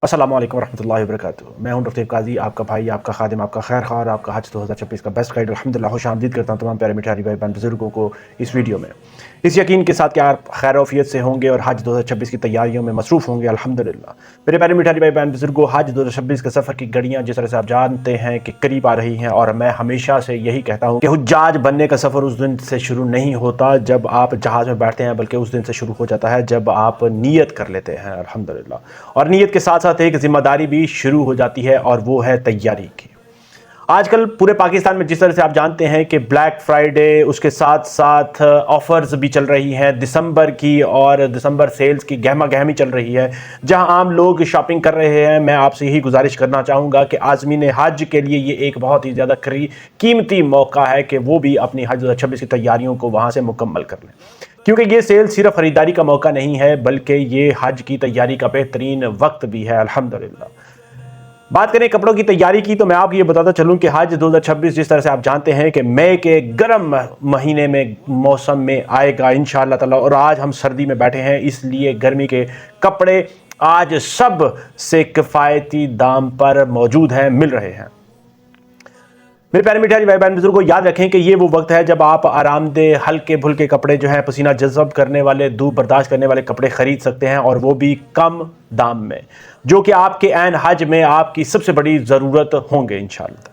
अस्सलाम वालेकुम रहमतुल्लाहि व बरकातुहू। मैं हूं रफ़ीक काजी, आपका भाई, आपका खादिम, आपका खैर ख़्वाह, आपका हज 2026 का बेस्ट गाइड। अल्हम्दुलिल्लाह खुशामदीद करता हूं तमाम प्यारे मिठाई भाई बहन बुजुर्गों को इस वीडियो में, इस यकीन के साथ कि आप खैर औफियत से होंगे और हज 2026 की तैयारियों में मसरूफ़ होंगे। अल्हम्दुलिल्लाह मेरे प्यारे मिठाई भाई बहन बुजुर्गों, हज 2026 के सफ़र की घड़ियाँ जिस तरह से आप जानते हैं कि करीब आ रही हैं, और मैं हमेशा से यही कहता हूँ कि हुज्जाज बनने का सफ़र उस दिन से शुरू नहीं होता जब आप जहाज़ में बैठते हैं, बल्कि उस दिन से शुरू हो जाता है जब आप नीयत कर लेते हैं। अल्हम्दुलिल्लाह। और नीयत के साथ साथ एक ज़िम्मेदारी भी शुरू हो जाती है, और वो है तैयारी की। आजकल पूरे पाकिस्तान में जिस तरह से आप जानते हैं कि ब्लैक फ्राइडे, उसके साथ साथ ऑफ़र्स भी चल रही हैं दिसंबर की, और दिसंबर सेल्स की गहमा गहमी चल रही है, जहां आम लोग शॉपिंग कर रहे हैं। मैं आपसे यही गुजारिश करना चाहूँगा कि आज़मीन हज के लिए ये एक बहुत ही ज़्यादा कीमती मौका है कि वो भी अपनी हज 2026 की तैयारियों को वहाँ से मुकम्मल कर लें, क्योंकि ये सेल सिर्फ ख़रीदारी का मौका नहीं है, बल्कि ये हज की तैयारी का बेहतरीन वक्त भी है। अल्हम्दुलिल्लाह। बात करें कपड़ों की तैयारी की, तो मैं आपको ये बताता चलूं कि हज 2026 जिस तरह से आप जानते हैं कि मई के गर्म महीने में मौसम में आएगा इंशाअल्लाह ताला, और आज हम सर्दी में बैठे हैं, इसलिए गर्मी के कपड़े आज सब से किफ़ायती दाम पर मौजूद हैं, मिल रहे हैं। मेरे प्यारे मिठाई भाई बहन बुजुर्गों, याद रखें कि ये वो वक्त है जब आप आरामदेह हल्के फुल्के कपड़े जो हैं, पसीना जज़ब करने वाले, धूप बर्दाश्त करने वाले कपड़े खरीद सकते हैं, और वो भी कम दाम में, जो कि आपके ऐन हज में आपकी सबसे बड़ी ज़रूरत होंगे इंशाअल्लाह।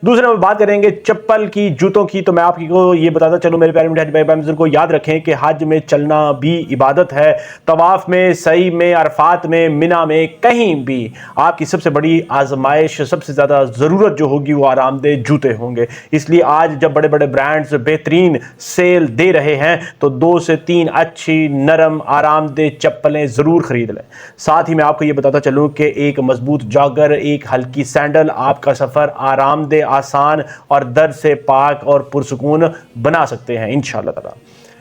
दूसरे में बात करेंगे चप्पल की, जूतों की, तो मैं आपको ये बताता चलूँ मेरे प्यारे मिठाई भाई बहन बुजुर्गों, याद रखें कि हज में चलना भी इबादत है। तवाफ़ में, सई में, अरफात में, मिना में, कहीं भी आपकी सबसे बड़ी आजमाइश, सबसे ज़्यादा ज़रूरत जो होगी वो आरामदेह जूते होंगे। इसलिए आज जब बड़े बड़े ब्रांड्स बेहतरीन सेल दे रहे हैं, तो 2 से 3 अच्छी नरम आरामदेह चप्पलें ज़रूर ख़रीद लें। साथ ही मैं आपको ये बताता चलूँ कि एक मजबूत जॉगर, एक हल्की सैंडल आपका सफ़र आरामदेह, आसान और दर्द से पाक और पुरसुकून बना सकते हैं इंशाअल्लाह ताला।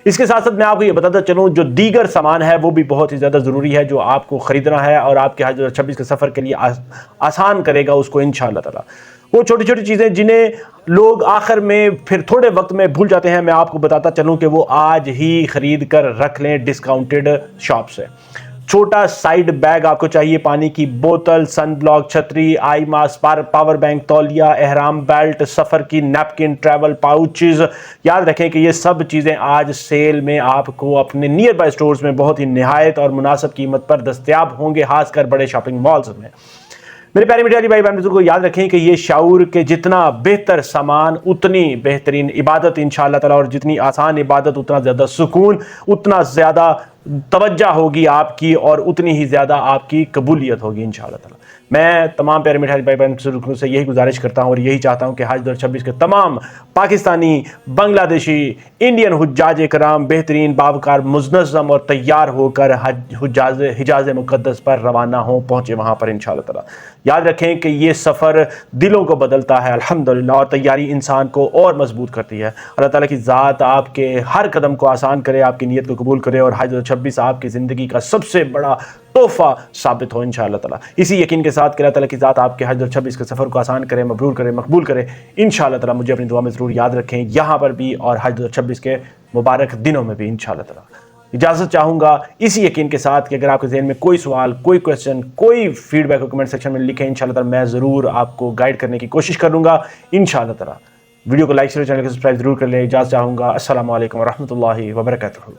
इसके साथ साथ मैं आपको ये बताता चलूँ, जो दीगर सामान है वो भी बहुत ही ज़्यादा ज़रूरी है, जो आपको ख़रीदना है और आपके हज 2026 के सफ़र के लिए आसान करेगा उसको इंशाअल्लाह ताला। वो छोटी छोटी चीज़ें जिन्हें लोग आखिर में फिर थोड़े वक्त में भूल जाते हैं, मैं आपको बताता चलूँ कि वो आज ही ख़रीद कर रख लें डिस्काउंटेड शॉप से। छोटा साइड बैग आपको चाहिए, पानी की बोतल, सन ब्लॉक, छतरी, आई मास्क, पावर बैंक, तौलिया, एहराम बेल्ट, सफ़र की नैपकिन, ट्रैवल पाउचेस। याद रखें कि ये सब चीज़ें आज सेल में आपको अपने नियर बाय स्टोर्स में बहुत ही निहायत और मुनासिब कीमत पर दस्तयाब होंगे, खासकर बड़े शॉपिंग मॉल्स में। मेरे प्यारे मिठाई भाई बहन बुजुर्गों, याद रखें कि ये शाऊर के जितना बेहतर सामान उतनी बेहतरीन इबादत इंशाअल्लाह ताला, और जितनी आसान इबादत उतना ज़्यादा सुकून, उतना ज़्यादा तवज्जो होगी आपकी, और उतनी ही ज़्यादा आपकी कबूलियत होगी इंशाअल्लाह ताला। मैं तमाम प्यारे मिठाई भाई बहन बुजुर्गों से यही गुजारिश करता हूँ और यही चाहता हूँ कि हज 2026 के तमाम पाकिस्तानी, बांग्लादेशी, इंडियन हुज्जाज कराम बेहतरीन, बावकार, मुनज़्ज़म और तैयार होकर हिजाज़ मुक़द्दस पर रवाना हों, पहुँचे वहाँ पर इंशाअल्लाह ताला। याद रखें कि ये सफ़र दिलों को बदलता है अल्हम्दुलिल्लाह, और तैयारी इंसान को और मजबूत करती है। अल्लाह ताला की ज़ात आपके हर कदम को आसान करे, आपकी नीयत को कबूल करे, और हज 2026 आपकी ज़िंदगी का सबसे बड़ा तोहफ़ा साबित हो इंशाअल्लाह ताला। इसी यकीन के साथ कि अल्लाह ताला की ज़ात आपके हज 2026 के सफ़र को आसान करे, मबरूर करे, मकबूल करे इंशाअल्लाह ताला। मुझे अपनी दुआ में ज़रूर याद रखें, यहाँ पर भी और हज 2026 के मुबारक दिनों में भी इंशाअल्लाह ताला। इजाज़त चाहूँगा इसी यकीन के साथ कि अगर आपके ज़हन में कोई सवाल, कोई क्वेश्चन, कोई फीडबैक हो, कमेंट सेक्शन में लिखें इंशाअल्लाह ताला। मैं ज़रूर आपको गाइड करने की कोशिश करूँगा इंशाअल्लाह ताला। वीडियो को लाइक शेयर, चैनल को सब्सक्राइब ज़रूर कर लें। इजाज़त चाहूँगा। अस्सलामु अलैकुम व रहमतुल्लाहि व बरकातुहू।